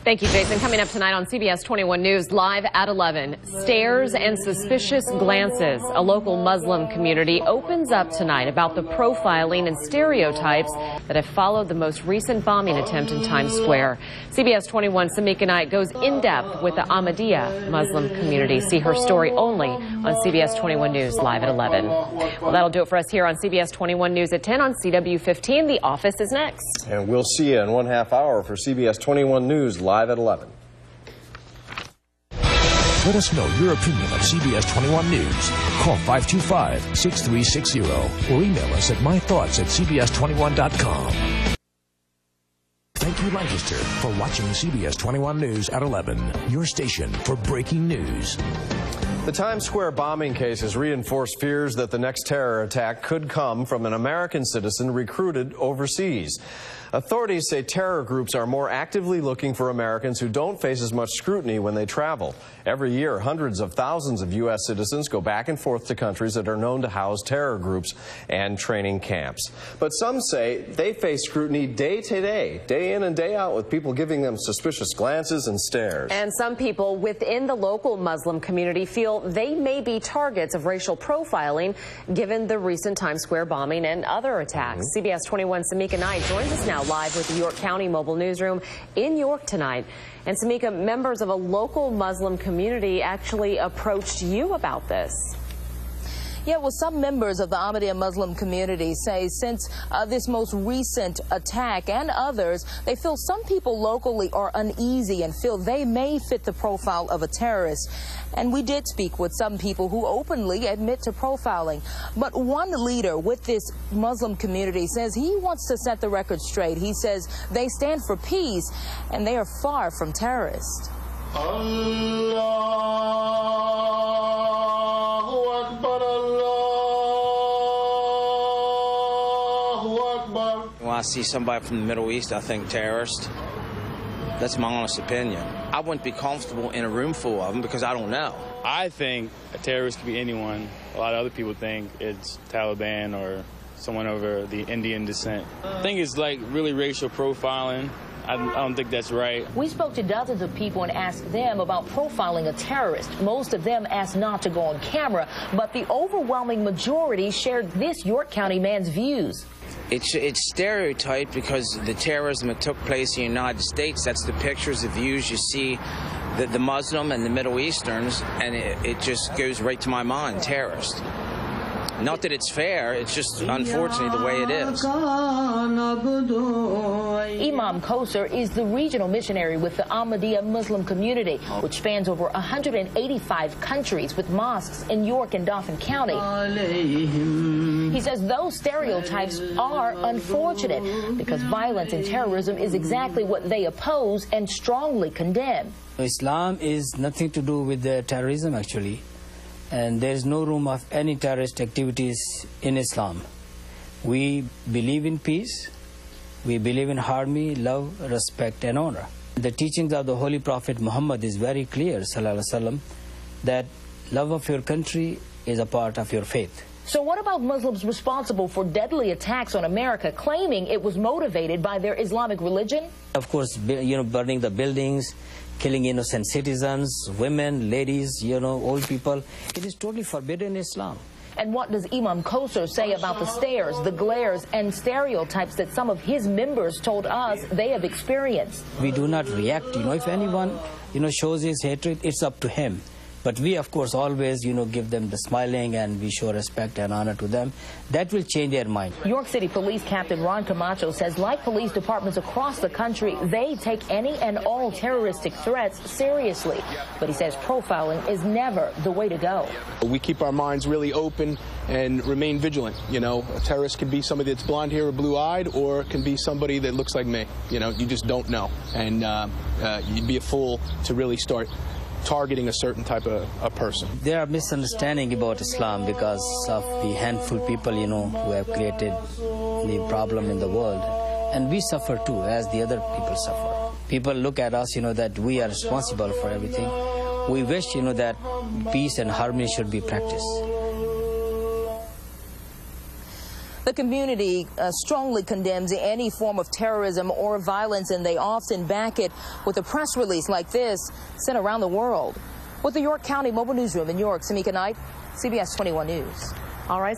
Thank you, Jason. Coming up tonight on CBS 21 News, live at 11, stares and suspicious glances. A local Muslim community opens up tonight about the profiling and stereotypes that have followed the most recent bombing attempt in Times Square. CBS 21's Samika Knight goes in-depth with the Ahmadiyya Muslim community. See her story only on CBS 21 News, live at 11. Well, that'll do it for us here on CBS 21 News at 10 on CW15. The Office is next. And we'll see you in 1/2 hour for CBS 21 News, live at 11. Let us know your opinion of CBS 21 News. Call 525-6360 or email us at mythoughts@cbs21.com. Thank you, Lancaster, for watching CBS 21 News at 11, your station for breaking news. The Times Square bombing case has reinforced fears that the next terror attack could come from an American citizen recruited overseas. Authorities say terror groups are more actively looking for Americans who don't face as much scrutiny when they travel. Every year, hundreds of thousands of U.S. citizens go back and forth to countries that are known to house terror groups and training camps. But some say they face scrutiny day to day in and day out, with people giving them suspicious glances and stares. And some people within the local Muslim community feel they may be targets of racial profiling given the recent Times Square bombing and other attacks. CBS 21's Samika Knight joins us now live with the York County Mobile Newsroom in York tonight. And Samika, members of a local Muslim community actually approached you about this. Yeah, well, some members of the Ahmadiyya Muslim community say since this most recent attack and others, they feel some people locally are uneasy and feel they may fit the profile of a terrorist. And we did speak with some people who openly admit to profiling. But one leader with this Muslim community says he wants to set the record straight. He says they stand for peace and they are far from terrorists. When I see somebody from the Middle East, I think terrorist. That's my honest opinion. I wouldn't be comfortable in a room full of them because I don't know. I think a terrorist could be anyone. A lot of other people think it's Taliban or someone over the Indian descent. I think it's like really racial profiling. I don't think that's right. We spoke to dozens of people and asked them about profiling a terrorist. Most of them asked not to go on camera, but the overwhelming majority shared this York County man's views. It's stereotyped because the terrorism that took place in the United States, that's the pictures, the views you see, the Muslim and the Middle Easterns, and it just goes right to my mind, terrorist. Not that it's fair, it's just unfortunately the way it is. Imam Kausar is the regional missionary with the Ahmadiyya Muslim community, which spans over 185 countries with mosques in York and Dauphin County. He says those stereotypes are unfortunate because violence and terrorism is exactly what they oppose and strongly condemn. Islam is nothing to do with the terrorism, actually. And there is no room of any terrorist activities in Islam. We believe in peace, we believe in harmony, love, respect and honor. The teachings of the Holy Prophet Muhammad is very clear, sallallahu alaihi wasallam, that love of your country is a part of your faith. So what about Muslims responsible for deadly attacks on America, claiming it was motivated by their Islamic religion? Of course, burning the buildings, killing innocent citizens, women, ladies, old people. It is totally forbidden in Islam. And what does Imam Kausar say about the stares, the glares, and stereotypes that some of his members told us they have experienced? We do not react. If anyone, shows his hatred, it's up to him. But we, of course, always, give them the smiling and we show respect and honor to them. That will change their mind. York City Police Captain Ron Camacho says, like police departments across the country, they take any and all terroristic threats seriously. But he says profiling is never the way to go. We keep our minds really open and remain vigilant. A terrorist can be somebody that's blonde hair or blue-eyed, or it can be somebody that looks like me. You just don't know. And you'd be a fool to really start targeting a certain type of a person. There are misunderstandings about Islam because of the handful people, who have created the problem in the world. And we suffer too, as the other people suffer. People look at us, that we are responsible for everything. We wish, that peace and harmony should be practiced. The community strongly condemns any form of terrorism or violence, and they often back it with a press release like this sent around the world. With the York County Mobile Newsroom in York, Samika Knight, CBS 21 News. All right.